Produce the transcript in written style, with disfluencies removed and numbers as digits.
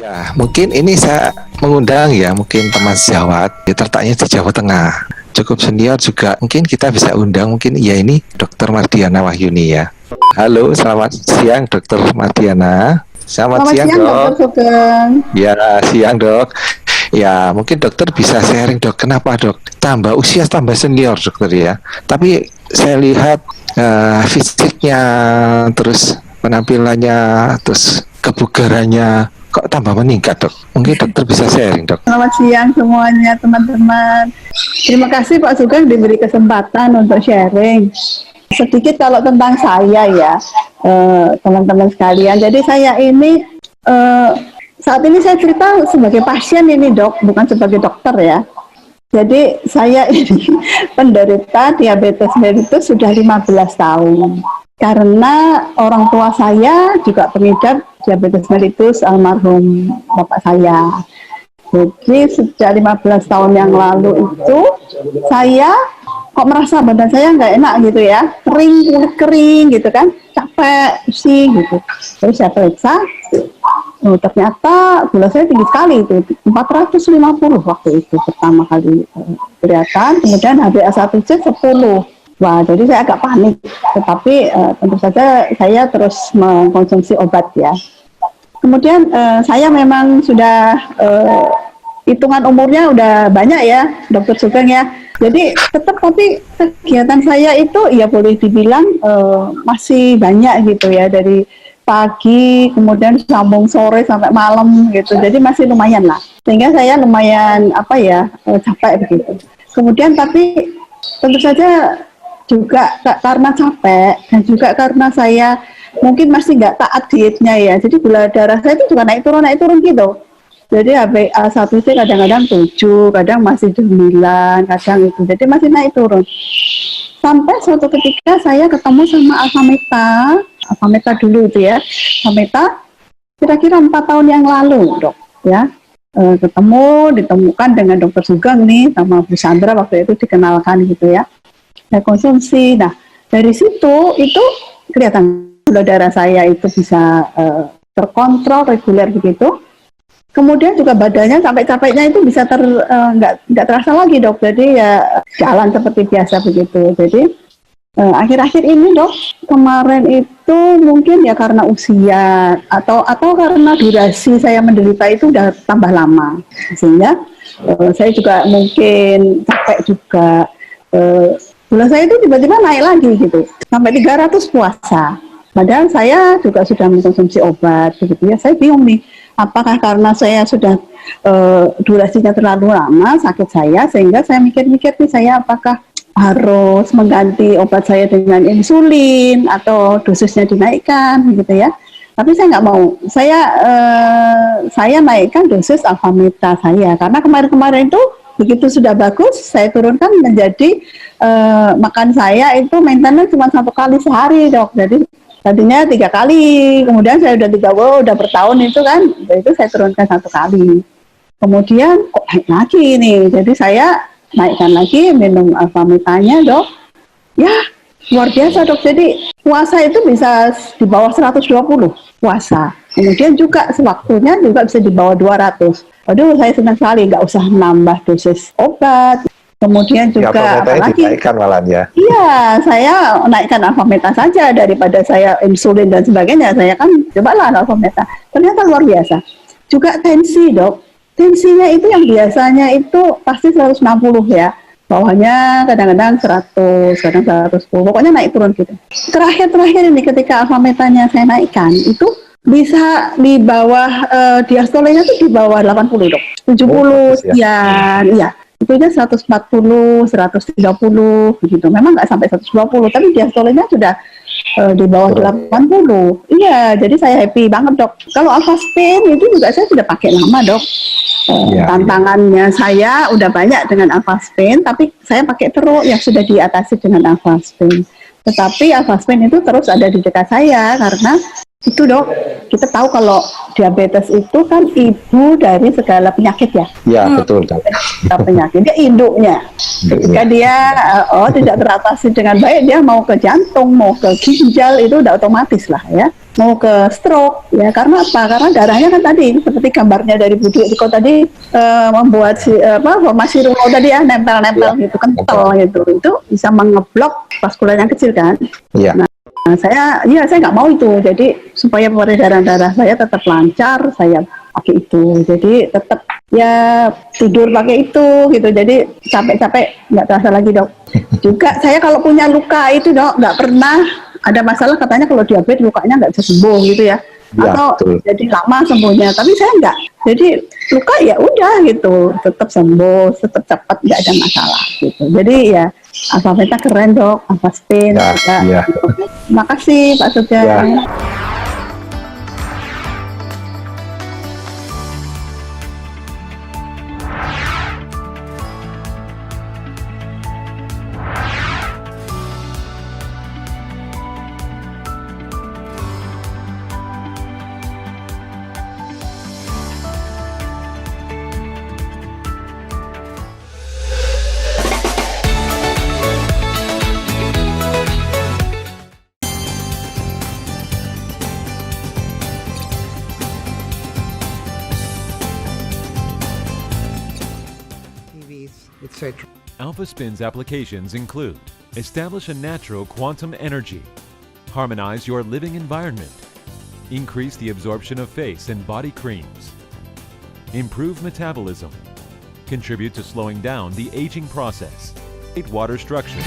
Ya, mungkin ini saya mengundang ya, mungkin teman sejawat, ya, tertaknya di Jawa Tengah. Cukup senior juga, mungkin kita bisa undang, mungkin ya ini Dr. Mardiana Wahyuni ya. Halo, selamat siang Dr. Mardiana. Selamat Selamat siang siang, Dokter dok. Sugeng. Ya, siang dok. Ya, mungkin dokter bisa sharing dok, kenapa dok? Tambah usia, tambah senior dokter ya. Tapi saya lihat fisiknya, terus penampilannya, terus kebugarannya kok tambah meningkat dok. Mungkin dokter bisa sharing dok. Selamat siang semuanya, teman-teman. Terima kasih Pak Sugeng diberi kesempatan untuk sharing. Sedikit kalau tentang saya ya, teman-teman sekalian. Jadi saya ini saat ini saya cerita sebagai pasien ini dok, bukan sebagai dokter ya. Jadi saya ini penderita diabetes mellitus sudah 15 tahun. Karena orang tua saya juga pengidap diabetes mellitus, almarhum bapak saya. Jadi sejak 15 tahun yang lalu itu saya kok merasa badan saya nggak enak gitu ya, kering, kulit kering gitu kan, capek, pusing gitu. Terus saya periksa, oh, ternyata gula saya tinggi sekali itu, 450 waktu itu pertama kali kelihatan, kemudian HbA1c 10. Wah, jadi saya agak panik, tetapi tentu saja saya terus mengkonsumsi obat ya. Kemudian saya memang sudah hitungan umurnya udah banyak ya, Dokter Sugeng ya. Jadi tetap tapi kegiatan saya itu ya boleh dibilang masih banyak gitu ya, dari pagi kemudian sambung sore sampai malam gitu. Jadi masih lumayan lah. Sehingga saya lumayan apa ya capek begitu. Kemudian tapi tentu saja juga karena capek dan juga karena saya mungkin masih nggak taat dietnya ya. Jadi gula darah saya itu juga naik turun gitu. Jadi HbA1c kadang-kadang 7, kadang masih 9, kadang itu. Jadi masih naik turun. Sampai suatu ketika saya ketemu sama Alfameta dulu itu ya. Alfameta kira-kira 4 tahun yang lalu, dok. Ya, ditemukan dengan Dokter Sugeng nih sama Bu Sandra waktu itu dikenalkan gitu ya. Saya konsumsi. Nah, dari situ itu kelihatan gula darah saya itu bisa terkontrol reguler begitu. Kemudian juga badannya sampai capeknya itu bisa nggak terasa lagi dok. Jadi ya jalan seperti biasa begitu. Jadi akhir-akhir ini dok, kemarin itu mungkin ya karena usia atau karena durasi saya menderita itu udah tambah lama, sehingga saya juga mungkin capek juga. Gula saya itu tiba-tiba naik lagi gitu, sampai 300 puasa. Padahal saya juga sudah mengkonsumsi obat, begitu ya. Saya bingung nih, apakah karena saya sudah durasinya terlalu lama sakit saya, sehingga saya mikir-mikir nih saya apakah harus mengganti obat saya dengan insulin atau dosisnya dinaikkan, gitu ya. Tapi saya nggak mau, saya naikkan dosis Alfameta saya, karena kemarin-kemarin itu begitu sudah bagus, saya turunkan menjadi makan saya itu maintenance cuma 1 kali sehari dok. Jadi tadinya 3 kali, kemudian saya udah bertahun itu kan, itu saya turunkan 1 kali. Kemudian kok naik lagi nih, jadi saya naikkan lagi minum Alfametanya dok. Ya luar biasa dok, jadi puasa itu bisa di bawah 120 puasa. Kemudian juga sewaktunya juga bisa di bawah 200. Aduh, saya senang sekali, nggak usah menambah dosis obat. Kemudian juga apalagi malam ya. Iya, saya naikkan Alfameta saja daripada saya insulin dan sebagainya. Saya kan cobalah Alfameta. Ternyata luar biasa. Juga tensi, dok. Tensinya itu yang biasanya itu pasti 160 ya. Bawahnya kadang-kadang 100, kadang 110. Pokoknya naik turun gitu. Terakhir ini ketika Alfametanya saya naikkan, itu bisa di bawah diastolenya itu di bawah 80 dok. 70 sekian, iya. Itunya 140, 130 begitu. Memang nggak sampai 120, tapi diastolenya sudah di bawah 80. Iya, jadi saya happy banget dok. Kalau Alfaspin itu juga saya sudah pakai lama dok. Tantangannya saya udah banyak dengan Alfaspin, tapi saya pakai terus yang sudah diatasi dengan Alfaspin. Tetapi Alfaspin itu terus ada di dekat saya karena itu dok, kita tahu kalau diabetes itu kan ibu dari segala penyakit ya. Ya betul dok. Penyakit dia induknya. Ketika dia tidak teratasi dengan baik, dia mau ke jantung, mau ke ginjal itu udah otomatis lah ya. mau ke stroke ya, karena apa? Karena darahnya kan tadi seperti gambarnya dari Bu Diko tadi, membuat formasi rungu tadi ya, nempel-nempel gitu, kental gitu, itu bisa mengeblok vaskular yang kecil kan. Iya. Nah, saya nggak mau itu. Jadi supaya peredaran darah saya tetap lancar, saya pakai itu. Jadi tetap ya tidur pakai itu gitu. Jadi capek-capek nggak terasa lagi, Dok. Juga saya kalau punya luka itu, Dok, nggak pernah ada masalah, katanya kalau diabetes lukanya nggak bisa sembuh gitu ya. Ya, Atau betul. jadi lama sembuhnya. Tapi saya nggak. Jadi luka ya udah gitu, tetap sembuh, tetap cepat, nggak ada masalah gitu. Jadi ya alfabetnya keren, Dok, Avastin Ya, juga. ya. Terima kasih Pak Sugeng. Ya. etc. AlphaSpin's applications include: establish a natural quantum energy, harmonize your living environment, increase the absorption of face and body creams, improve metabolism, contribute to slowing down the aging process, water structure,